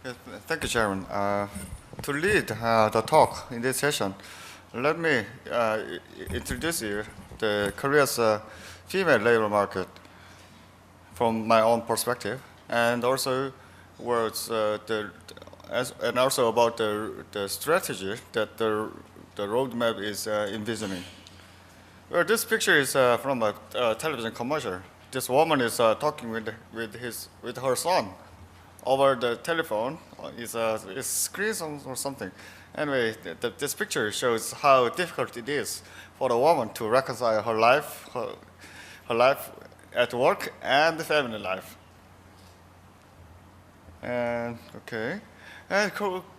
Yes, thank you, Chairman. To lead the talk in this session, let me introduce you the Korea's female labor market from my own perspective, and also and also about the strategy that the roadmap is envisioning. Well, this picture is from a television commercial. This woman is talking with her son over the telephone. Is screen or something. Anyway, this picture shows how difficult it is for a woman to reconcile her life at work and the family life. And okay, and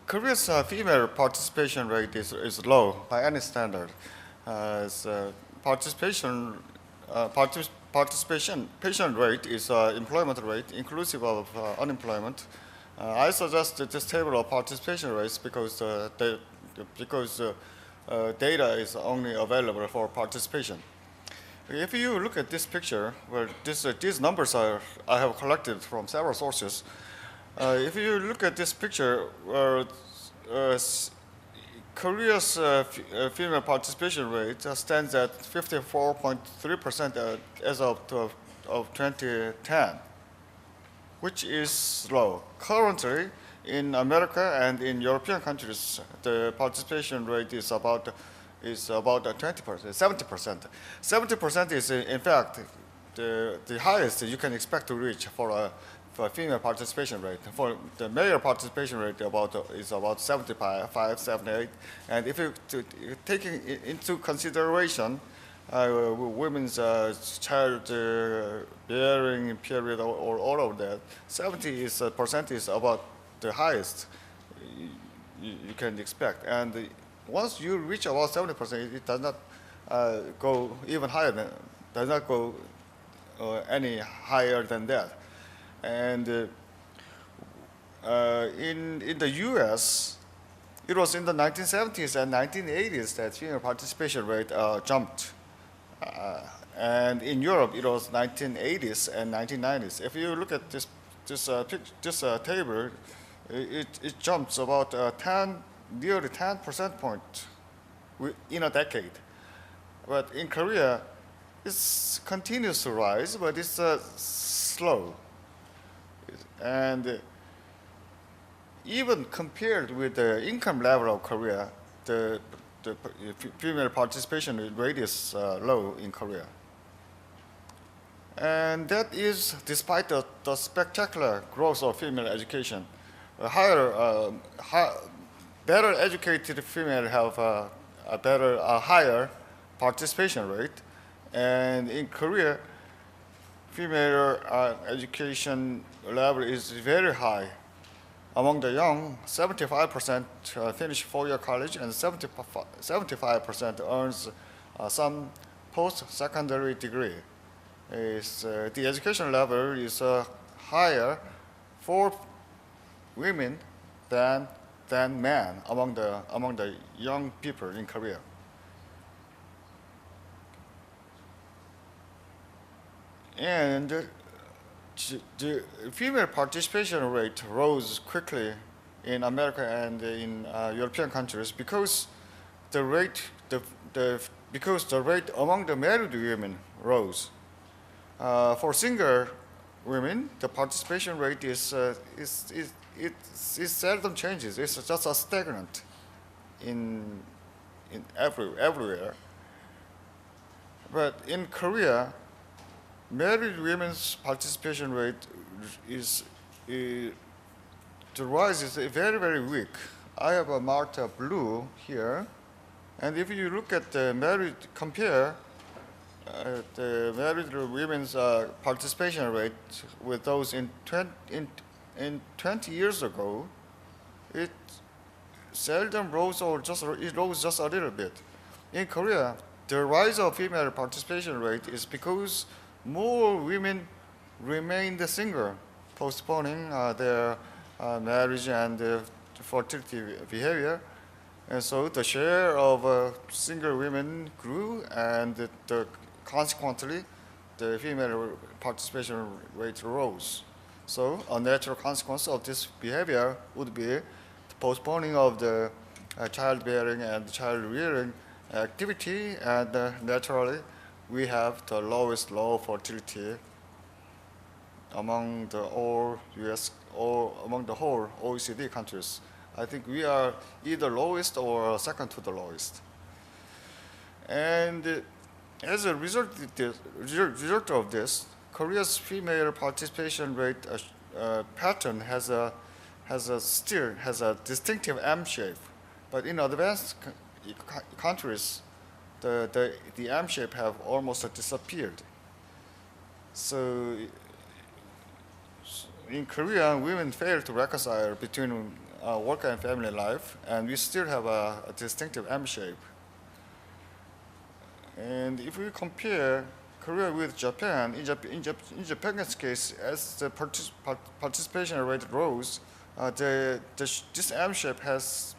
Korea's female participation rate is low by any standard. Participation rate is employment rate inclusive of unemployment. I suggest this table of participation rates because data is only available for participation. If you look at this picture, where these numbers I have collected from several sources. If you look at this picture, Korea's female participation rate stands at 54.3% as of 2010, which is low. Currently, in America and in European countries, the participation rate is about 20%, 70%. 70% is in fact the highest you can expect to reach for a female participation rate. For the male participation rate is about 75, 78. And if you taking into consideration women's child bearing period or all of that, 70% is about the highest you can expect. And once you reach about 70%, it does not go even higher does not go any higher than that. And in the U.S., it was in the 1970s and 1980s that female participation rate jumped. And in Europe, it was 1980s and 1990s. If you look at this table, it jumps about nearly 10 percent point in a decade. But in Korea, it continues to rise, but it's slow. And even compared with the income level of Korea, the female participation rate is low in Korea. And that is despite the spectacular growth of female education. Better educated female have a higher participation rate. And in Korea, female education level is very high. Among the young, 75% finish four-year college and 75% earns some post-secondary degree. The education level is higher for women than men among the young people in Korea. And the female participation rate rose quickly in America and in European countries because the rate among the married women rose. For single women, the participation rate is seldom changes. It's just a stagnant in everywhere. But in Korea, married women's participation rate the rise is very, very weak. I have marked blue here, and if you look at the compare the married women's participation rate with those in 20 years ago, it seldom rose or it rose just a little bit. In Korea, the rise of female participation rate is because more women remained single, postponing their marriage and fertility behavior. And so the share of single women grew, and consequently, the female participation rate rose. So a natural consequence of this behavior would be the postponing of the childbearing and child rearing activity, and naturally we have the lowest low fertility among the all US or among the whole OECD countries. I think we are either lowest or second to the lowest. And as a result of this, Korea's female participation rate pattern has a distinctive M shape, but in advanced countries, the M shape have almost disappeared. So in Korea, women fail to reconcile between work and family life, and we still have a distinctive M shape. And if we compare Korea with Japan, in Japan's case, as the participation rate rose, this M shape has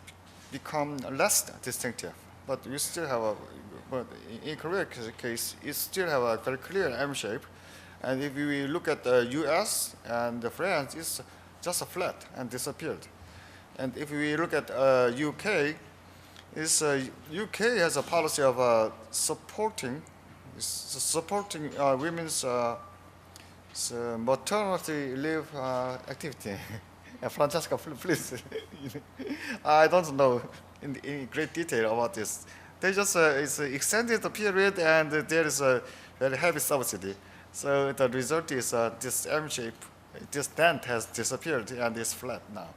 become less distinctive. But we still have but in Korea's case, it still have a very clear M shape. And if we look at the US and France, it's just a flat and disappeared. And if we look at UK, UK has a policy of supporting women's maternity leave activity. Francesca, please. I don't know in great detail about this. They just it's extended the period, and there is a very heavy subsidy. So the result is this M shape, this dent has disappeared and is flat now.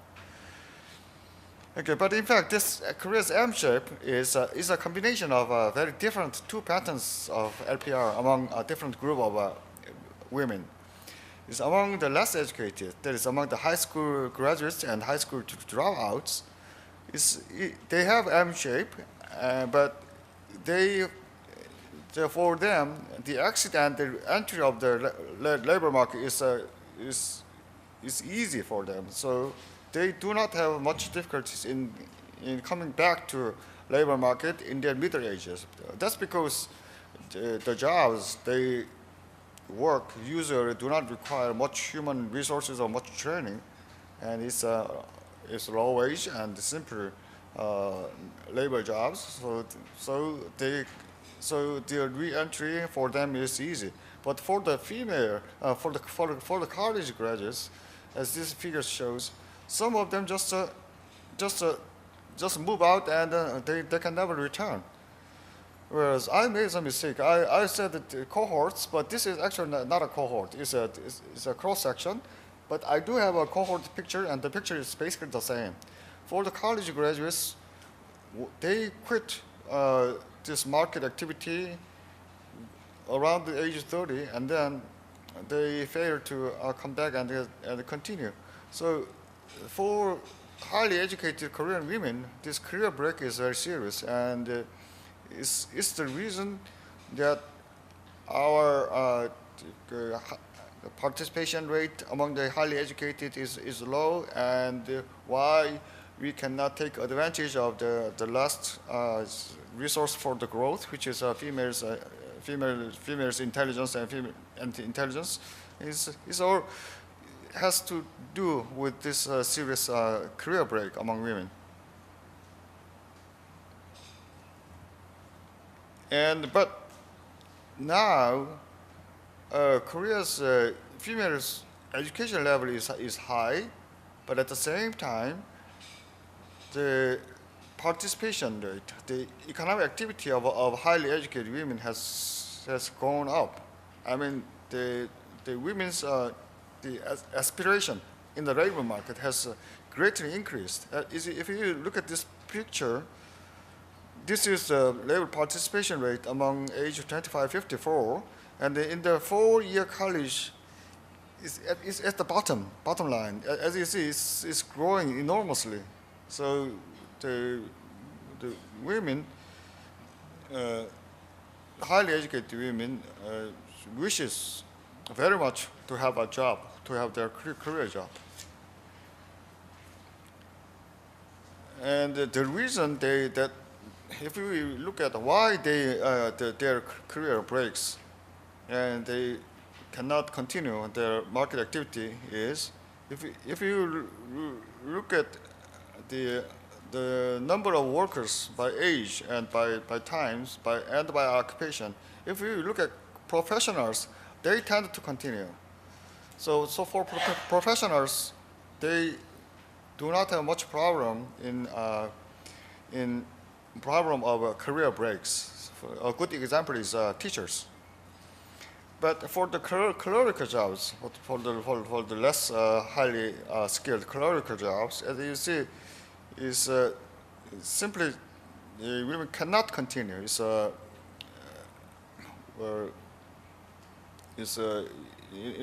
Okay, but in fact, this Korea's M shape is a combination of very different two patterns of LPR among a different group of women. It's among the less educated, that is among the high school graduates and high school dropouts. They have M shape, but for them, the exit and the entry of the labor market is easy for them. So they do not have much difficulties in coming back to labor market in their middle ages. That's because the jobs they work usually do not require much human resources or much training, and it's low wage and simple labor jobs. So the re-entry for them is easy. But for the female, for the college graduates, as this figure shows, some of them just move out and they can never return. Whereas I made some mistake. I said that cohorts, but this is actually not a cohort. It's a cross section. But I do have a cohort picture, and the picture is basically the same. For the college graduates, they quit this market activity around the age of 30, and then they fail to come back and continue. So for highly educated Korean women, this career break is very serious, and it's the reason that our participation rate among the highly educated is low, and why we cannot take advantage of the last resource for the growth, which is females intelligence and female intelligence, is all has to do with this serious career break among women. But now Korea's females education level is high, but at the same time, the participation rate, the economic activity of highly educated women has gone up. I mean, the women's the aspiration in the labor market has greatly increased. If you look at this picture, this is the labor participation rate among age 25-54, and in the 4-year college, is at the bottom line. As you see, it's growing enormously. So the women, highly educated women, wishes very much to have a job, to have their career job. And the reason that if we look at why their career breaks, and cannot continue their market activity is if you look at the number of workers by age and by times and by occupation. If you look at professionals, they tend to continue. So for professionals, they do not have much problem in problem of career breaks. A good example is teachers. But for the clerical jobs, for the less highly skilled clerical jobs, as you see, is simply women cannot continue. In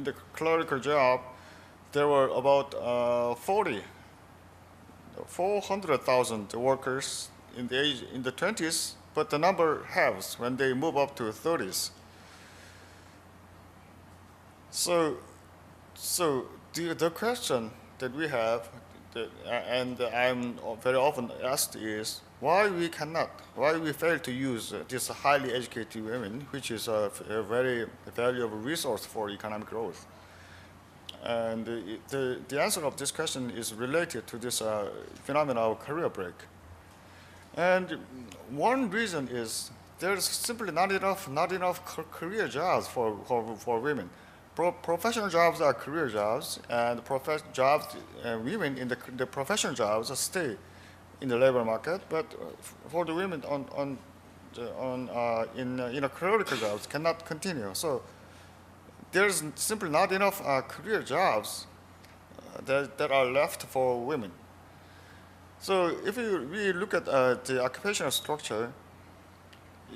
the clerical job, there were about 400,000 workers in the 20s, but the number halves when they move up to 30s. So the question that we have, and I'm very often asked, is why we fail to use these highly educated women, which is a very valuable resource for economic growth. And the answer of this question is related to this phenomenon of career break. And one reason is there's simply not enough career jobs for women. Professional jobs are career jobs, and women in the professional jobs stay in the labor market. But for the women in a clerical jobs cannot continue. So there's simply not enough career jobs that are left for women. So if we look at the occupational structure,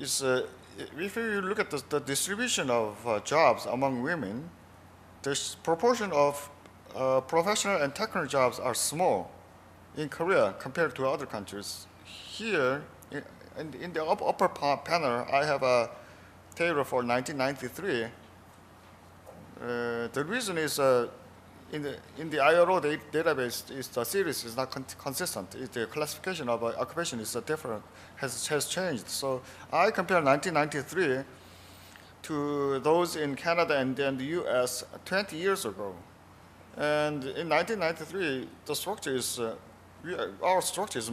if you look at the distribution of jobs among women, the proportion of professional and technical jobs are small in Korea compared to other countries. Here, in the upper panel, I have a table for 1993. The reason is in the IRO database, the series is not consistent. The classification of occupation is different, has changed. So I compare 1993 to those in Canada and the US 20 years ago. And in 1993, the structure is, our structure is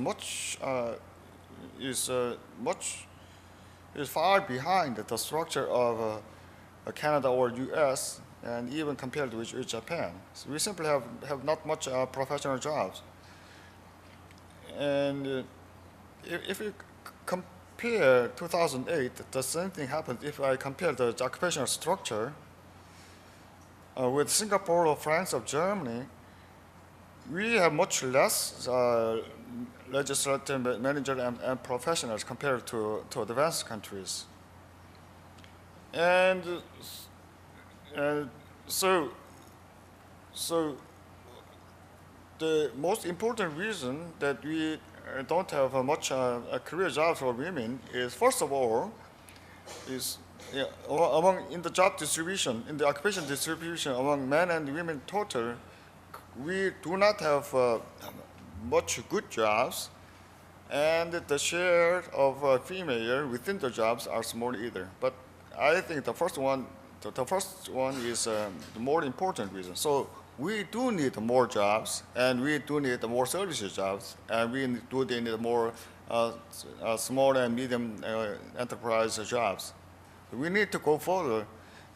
far behind the structure of Canada or US, and even compared with Japan. So we simply have not much professional jobs. And if you compare 2008, the same thing happened. If I compare the occupational structure with Singapore or France or Germany, we have much less legislative, manager, and professionals compared to advanced countries. And so the most important reason that we don't have much career jobs for women is, first of all, in the job distribution, in the occupation distribution among men and women total, we do not have much good jobs, and the share of female within the jobs are small either. But I think the first one is the more important reason. So we do need more jobs, and we do need more services jobs, and we do need more small and medium enterprise jobs. We need to go further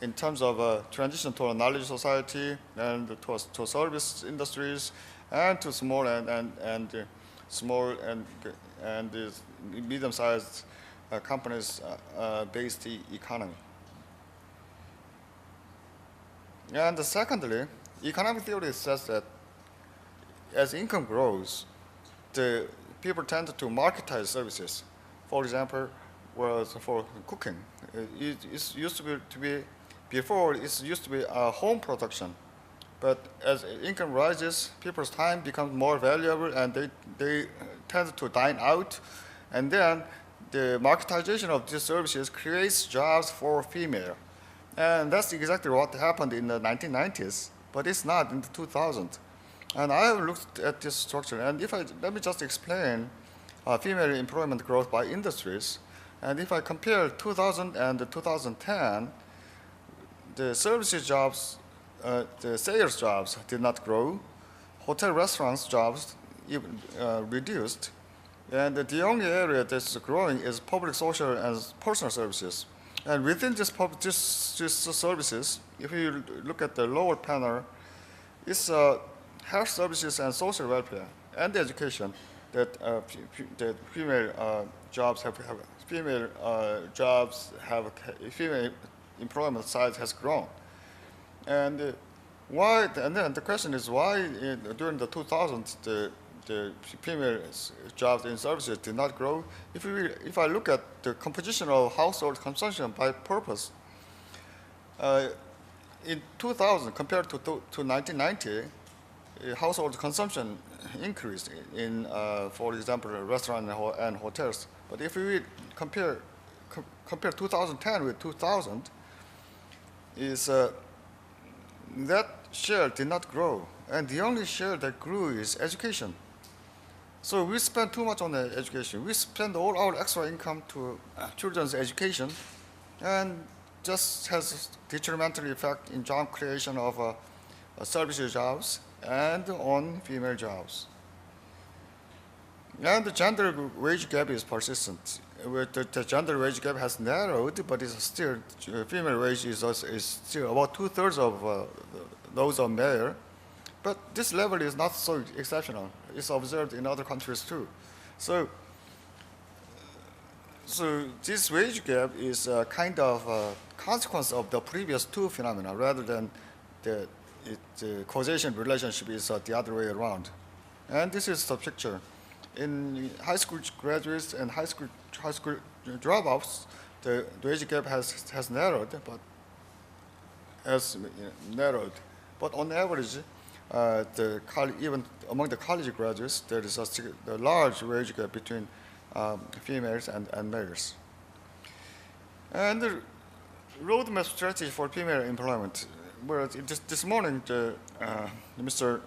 in terms of transition to a knowledge society and to service industries and to small and medium-sized companies based economy. And secondly, economic theory says that as income grows, the people tend to marketize services. For example, whereas for cooking, it used to be before it used to be a home production, but as income rises, people's time becomes more valuable, and they tend to dine out, and then the marketization of these services creates jobs for female. And that's exactly what happened in the 1990s, but it's not in the 2000s. And I have looked at this structure, and let me just explain female employment growth by industries. And if I compare 2000 and 2010, the services jobs, the sales jobs did not grow. Hotel restaurants jobs even reduced. And the only area that's growing is public, social, and personal services. And within this services, if you look at the lower panel, it's health services and social welfare and education that that female jobs have female employment size has grown. And why? And then the question is why during the 2000s the female jobs in services did not grow. If I look at the composition of household consumption by purpose, in 2000 compared to 1990, household consumption increased in, for example, restaurants and hotels. But if we compare 2010 with 2000, is that share did not grow, and the only share that grew is education. So we spend too much on the education. We spend all our extra income to children's education, and just has detrimental effect in job creation of services jobs and on female jobs. And the gender wage gap is persistent. The gender wage gap has narrowed, but it's still female wage is still about 2/3 of those of male. But this level is not so exceptional. It's observed in other countries too. So this wage gap is a kind of a consequence of the previous two phenomena rather than the causation relationship is the other way around. And this is the picture. In high school graduates and high school dropouts, the wage gap has narrowed, but on average, even among the college graduates, there is a large wage gap between females and males. And the roadmap strategy for female employment. Well, this morning, Mr.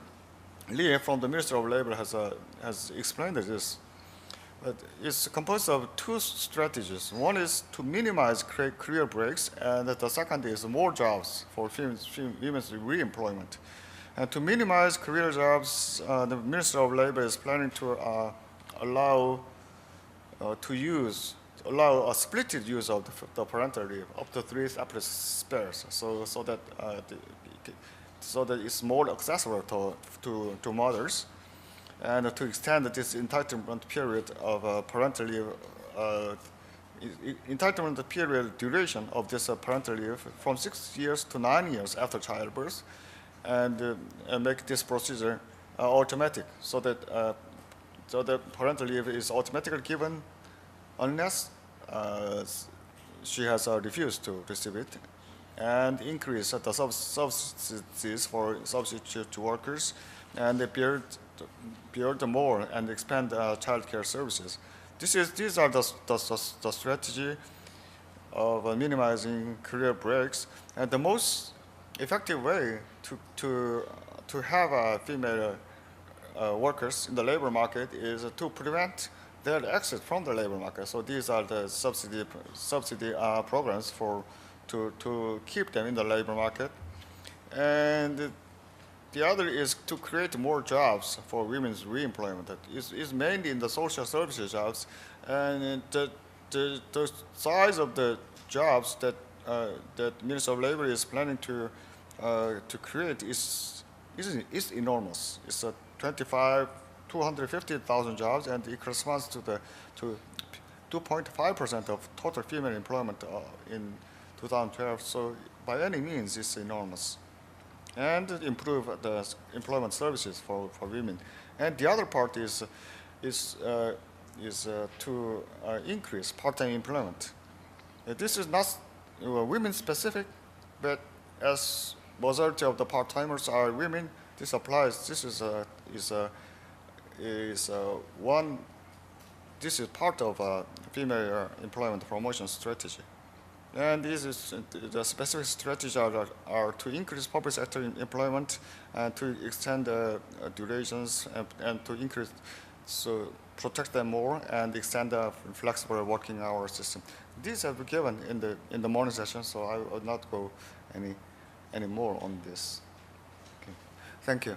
Lee from the Ministry of Labor has explained this. But it's composed of two strategies. One is to minimize career breaks, and the second is more jobs for women's re-employment. And to minimize career jobs, the Ministry of Labor is planning to allow a split use of the parental leave up to 3 separate spares, so that it's more accessible to mothers, and to extend this entitlement period of parental leave, entitlement period duration of this parental leave from 6 years to 9 years after childbirth, and make this procedure automatic, so that parental leave is automatically given unless she has refused to receive it, and increase the subsidies for substitute workers, and build more and expand child care services. These are the strategy of minimizing career breaks, and the most effective way to have female workers in the labor market is to prevent their exit from the labor market. So these are the subsidy programs to keep them in the labor market. And the other is to create more jobs for women's re-employment. That is mainly in the social services jobs, and the size of the jobs that Ministry of Labor is planning to create is enormous. It's 250,000 jobs, and it corresponds to 2.5% of total female employment in 2012. So by any means, it's enormous, and improve the employment services for women. And the other part is to increase part-time employment. This is not women specific, but as majority of the part-timers are women, this applies. This is part of a female employment promotion strategy. And the specific strategies are to increase public sector employment, and to extend durations, and to increase, so protect them more and extend the flexible working hour system. These have been given in the morning session, so I will not go any more on this. Okay. Thank you.